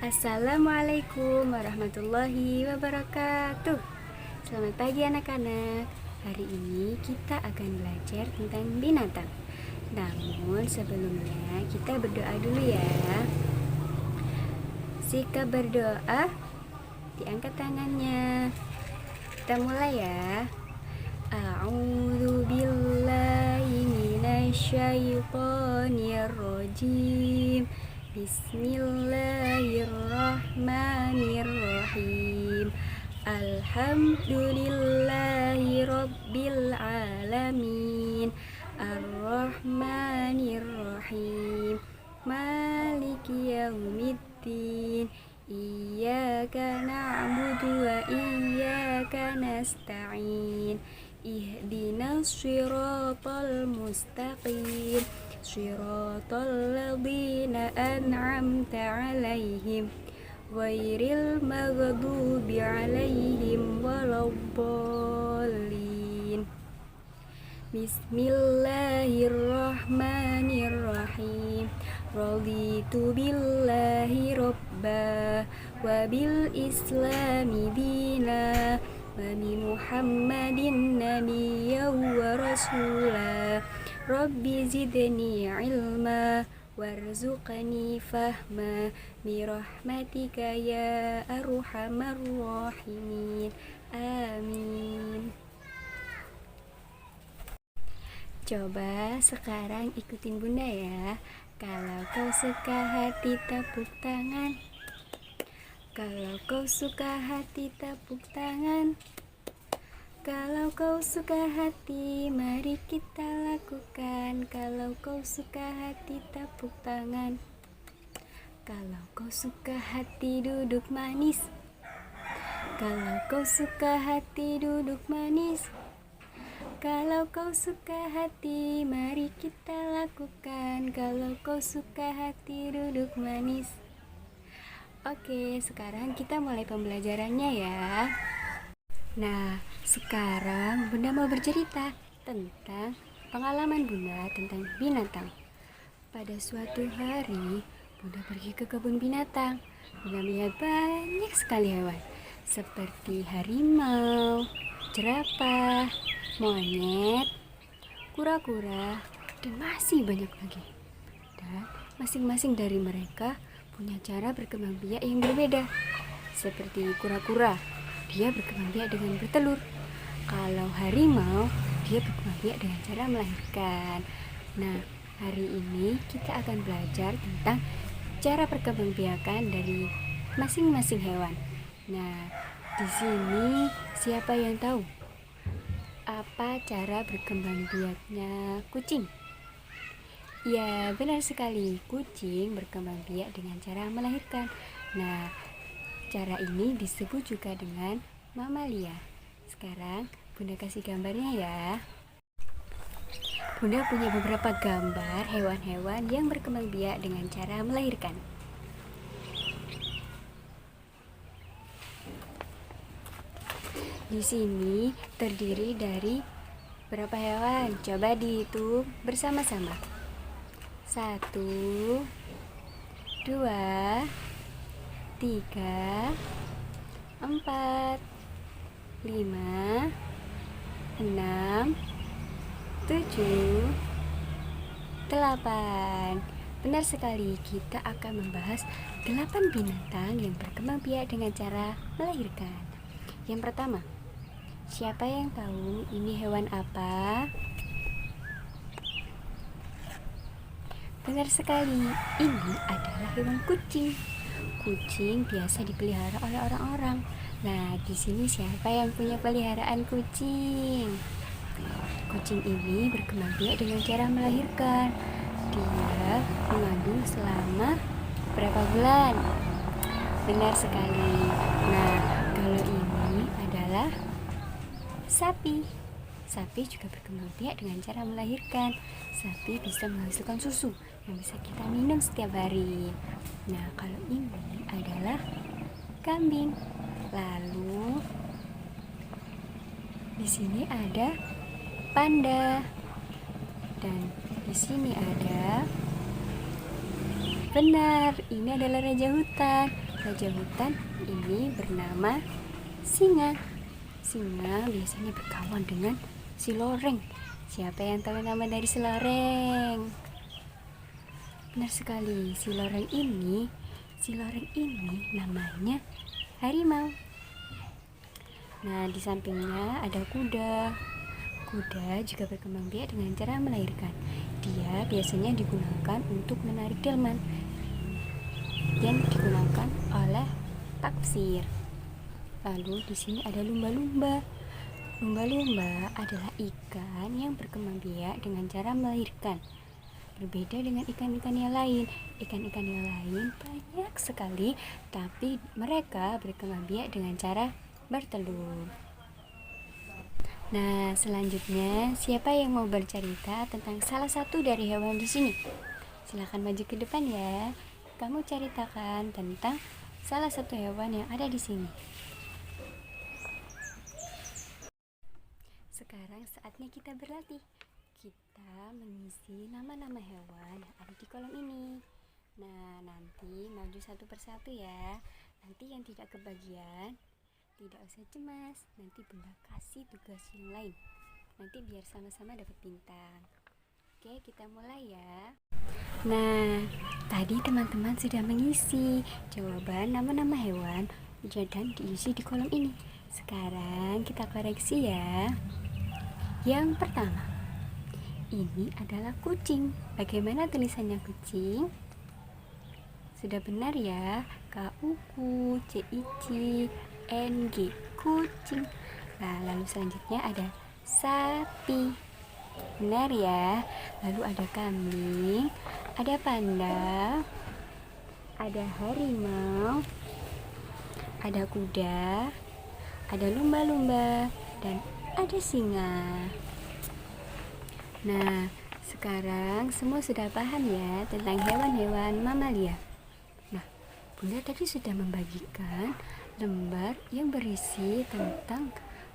Assalamualaikum warahmatullahi wabarakatuh. Selamat pagi anak-anak. Hari ini kita akan belajar tentang binatang. Namun sebelumnya kita berdoa dulu ya. Sikap berdoa, diangkat tangannya. Kita mulai ya. A'udzu billahi minasyaitonir rajim. Bismillahirrahmanirrahim. Alhamdulillahi rabbil alamin. Ar-Rahmanir-Rahim. Maliki yaumiddin. Iyyaka na'budu wa iyyaka nasta'in. Ihdinas siratal mustaqim. Siratal ladzina an'amta 'alaihim ghairil maghdubi 'alaihim waladdallin. Bismillahirrahmanirrahim. Raditu billahi robba wa bil islami dina wa bi Muhammadin nabiyya wa rasula. Rabbi zidni ilma warzuqni fahma birahmatika ya arhamar rahimin. Amin. Coba sekarang ikutin bunda ya. Kalau kau suka hati tepuk tangan. Kalau kau suka hati tepuk tangan. Kalau kau suka hati, mari kita lakukan. Kalau kau suka hati, tepuk tangan. Kalau kau suka hati, duduk manis. Kalau kau suka hati, duduk manis. Kalau kau suka hati, mari kita lakukan. Kalau kau suka hati, duduk manis. Oke, sekarang kita mulai pembelajarannya ya. Nah, sekarang Bunda mau bercerita tentang pengalaman Bunda tentang binatang. Pada suatu hari, Bunda pergi ke kebun binatang. Bunda melihat banyak sekali hewan, seperti harimau, jerapah, monyet, kura-kura, dan masih banyak lagi. Dan masing-masing dari mereka punya cara berkembang biak yang berbeda. Seperti kura-kura, dia berkembang biak dengan bertelur. Kalau harimau, dia berkembang biak dengan cara melahirkan. Nah, hari ini kita akan belajar tentang cara perkembangbiakan dari masing-masing hewan. Nah, di sini siapa yang tahu apa cara berkembang biaknya kucing? Ya, benar sekali. Kucing berkembang biak dengan cara melahirkan. Nah, cara ini disebut juga dengan mamalia. Sekarang Bunda kasih gambarnya ya. Bunda punya beberapa gambar hewan-hewan yang berkembang biak dengan cara melahirkan. Di sini terdiri dari berapa hewan? Coba dihitung bersama-sama. 1, 2, 3, 4, 5, 6, 7, 8. Benar sekali, kita akan membahas 8 binatang yang berkembang biak dengan cara melahirkan. Yang pertama, siapa yang tahu ini hewan apa? Benar sekali, ini adalah hewan kucing. Kucing biasa dipelihara oleh orang-orang. Nah, di sini siapa yang punya peliharaan kucing? Kucing ini berkembang biak dengan cara melahirkan. Dia mengandung selama berapa bulan? Benar sekali. Nah, kalau ini adalah sapi. Sapi juga berkembang biak dengan cara melahirkan. Sapi bisa menghasilkan susu yang bisa kita minum setiap hari. Nah, kalau ini adalah kambing. Lalu di sini ada panda. Dan di sini ada, benar, ini adalah raja hutan. raja hutan ini bernama singa. Singa biasanya berkawan dengan si loreng. Siapa yang tahu nama dari si loreng? Benar sekali, si loreng ini namanya harimau. Nah, di sampingnya ada kuda. Kuda juga berkembang biak dengan cara melahirkan. Dia biasanya digunakan untuk menarik delman yang digunakan oleh taksir. Lalu di sini ada lumba-lumba. Lumba-lumba adalah ikan yang berkembang biak dengan cara melahirkan. Berbeda dengan ikan-ikan yang lain. Ikan-ikan yang lain banyak sekali, tapi mereka berkembang biak dengan cara bertelur. Nah, selanjutnya siapa yang mau bercerita tentang salah satu dari hewan di sini? Silakan maju ke depan ya. Kamu ceritakan tentang salah satu hewan yang ada di sini. Sekarang saatnya kita berlatih. Kita mengisi nama-nama hewan yang ada di kolom ini. Nah, nanti maju satu persatu ya. Nanti yang tidak kebagian, tidak usah cemas. Nanti Bunda kasih tugas yang lain. Nanti biar sama-sama dapat bintang. Oke, kita mulai ya. Nah, tadi teman-teman sudah mengisi jawaban nama-nama hewan dan diisi di kolom ini. Sekarang kita koreksi ya. Yang pertama, ini adalah kucing. Bagaimana tulisannya kucing? Sudah benar ya. KUCICNG, kucing. Nah, lalu selanjutnya ada sapi. Benar ya. Lalu ada kambing, ada panda, ada harimau, ada kuda, ada lumba-lumba, dan ada singa. Nah, sekarang semua sudah paham ya tentang hewan-hewan mamalia. Nah, Bunda tadi sudah membagikan lembar yang berisi tentang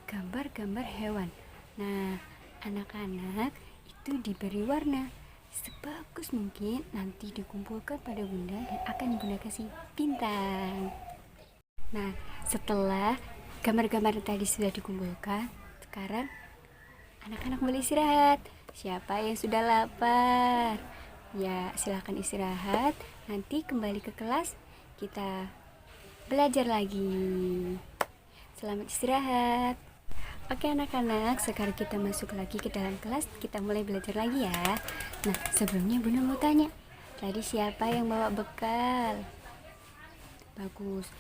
gambar-gambar hewan. Nah, anak-anak itu diberi warna sebagus mungkin, nanti dikumpulkan pada Bunda dan akan Bunda kasih bintang. Nah, setelah gambar-gambar tadi sudah dikumpulkan, sekarang anak-anak boleh istirahat. Siapa yang sudah lapar? Ya, silakan istirahat. Nanti kembali ke kelas, kita belajar lagi. Selamat istirahat. Oke anak-anak, sekarang kita masuk lagi ke dalam kelas. Kita mulai belajar lagi ya. Nah, sebelumnya Bunda mau tanya, tadi siapa yang bawa bekal? Bagus.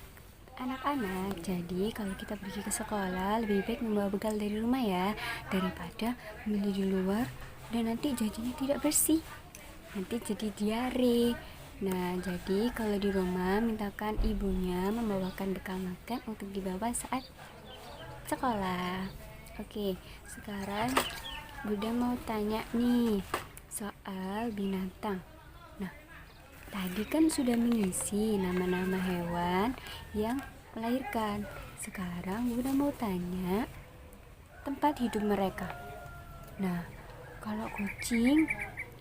Anak-anak, jadi kalau kita pergi ke sekolah lebih baik membawa bekal dari rumah ya, daripada membeli di luar dan nanti jadinya tidak bersih, nanti jadi diare. Nah, jadi kalau di rumah mintakan ibunya membawakan bekal makan untuk dibawa saat sekolah. Oke, sekarang Bunda mau tanya nih soal binatang. Nah, tadi kan sudah mengisi nama-nama hewan yang melahirkan. Sekarang Bunda mau tanya tempat hidup mereka. Nah, kalau kucing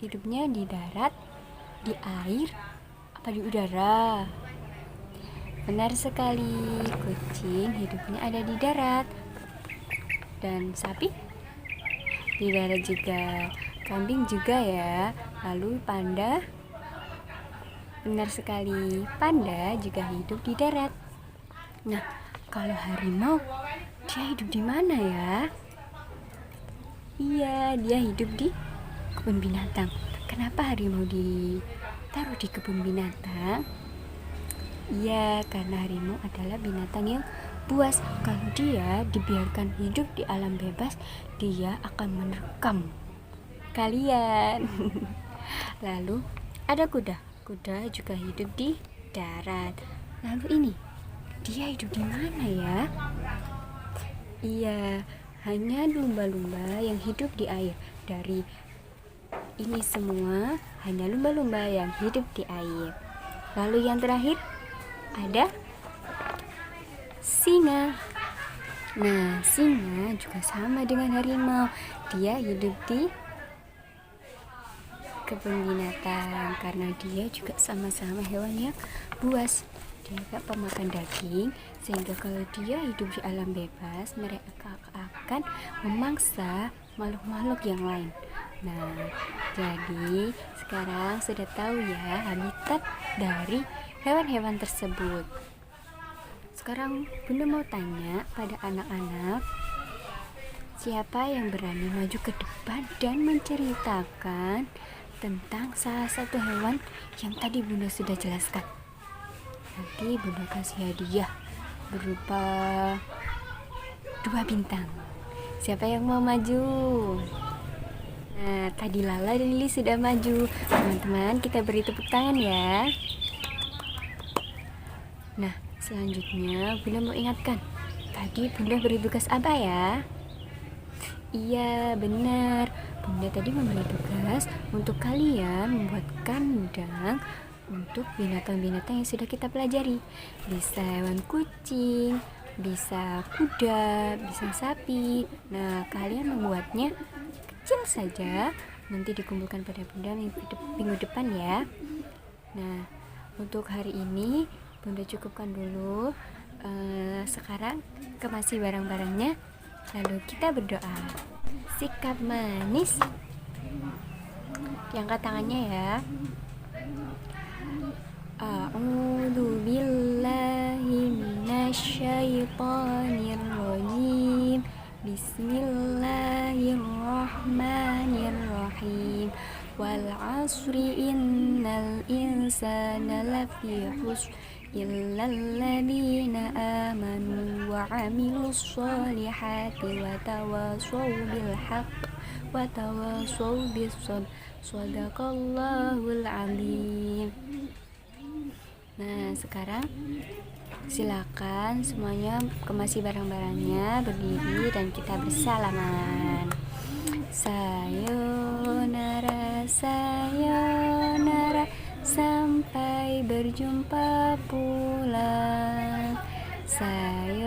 hidupnya di darat, di air, apa di udara? Benar sekali, kucing hidupnya ada di darat. Dan sapi? Di darat juga. Kambing juga ya. Lalu panda? Benar sekali, panda juga hidup di darat. Nah, kalau harimau, dia hidup di mana ya? Iya, dia hidup di kebun binatang. Kenapa harimau ditaruh di kebun binatang? Iya, karena harimau adalah binatang yang buas. Kalau dia dibiarkan hidup di alam bebas, dia akan menerkam kalian. Lalu ada kuda. Kuda juga hidup di darat. Lalu ini, dia hidup di mana ya? Iya, hanya lumba-lumba yang hidup di air. Dari ini semua, hanya lumba-lumba yang hidup di air. Lalu yang terakhir, ada singa. Nah, singa juga sama dengan harimau. Dia hidup di kebun binatang karena dia juga sama-sama hewan yang buas. Dia gak pemakan daging, sehingga kalau dia hidup di alam bebas, mereka akan memangsa makhluk-makhluk yang lain. Nah, jadi sekarang sudah tahu ya habitat dari hewan-hewan tersebut. Sekarang Bunda mau tanya pada anak-anak, siapa yang berani maju ke depan dan menceritakan tentang salah satu hewan yang tadi Bunda sudah jelaskan? Nanti Bunda kasih hadiah berupa 2 bintang. Siapa yang mau maju? Nah, tadi Lala dan Lili sudah maju. Teman-teman, kita beri tepuk tangan ya. Nah, selanjutnya Bunda mau ingatkan, tadi Bunda beri tugas apa ya? Iya, benar. Bunda tadi memberi tugas untuk kalian membuat kandang untuk binatang-binatang yang sudah kita pelajari. Bisa hewan kucing, bisa kuda, bisa sapi. Nah, kalian membuatnya kecil saja, nanti dikumpulkan pada Bunda minggu depan ya. Nah, untuk hari ini Bunda cukupkan dulu. Sekarang kemasi barang-barangnya, lalu kita berdoa. Sikap manis, diangkat tangannya ya. A'udzu billahi minasyaitonir rajim. Bismillahirrahmanirrahim. Wal 'asri innal insana lafi khusr illal ladzina amanu wa 'amilus solihati wa tawassaw bil haqq wa tawassaw bis sabr. Shadaqallahul 'azim. Nah, sekarang silakan semuanya kemasi barang-barangnya, berdiri dan kita bersalaman. Sayonara, sayonara, sampai berjumpa pulang. Sayonara,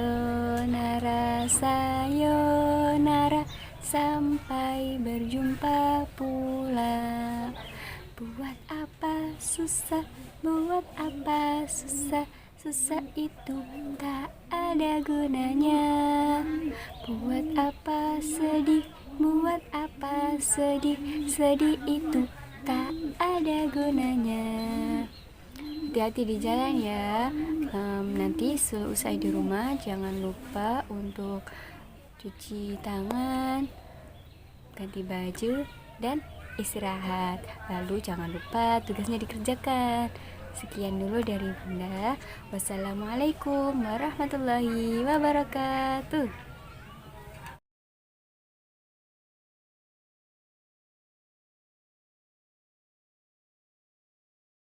sayonara, sampai berjumpa pulang. Buat apa susah, buat apa susah, susah itu tak ada gunanya. Buat apa sedih, buat apa sedih, sedih itu tak ada gunanya. Hati-hati di jalan ya. Nanti selesai di rumah jangan lupa untuk cuci tangan, ganti baju, dan istirahat. Lalu jangan lupa tugasnya dikerjakan. Sekian dulu dari Bunda. Wassalamualaikum warahmatullahi wabarakatuh.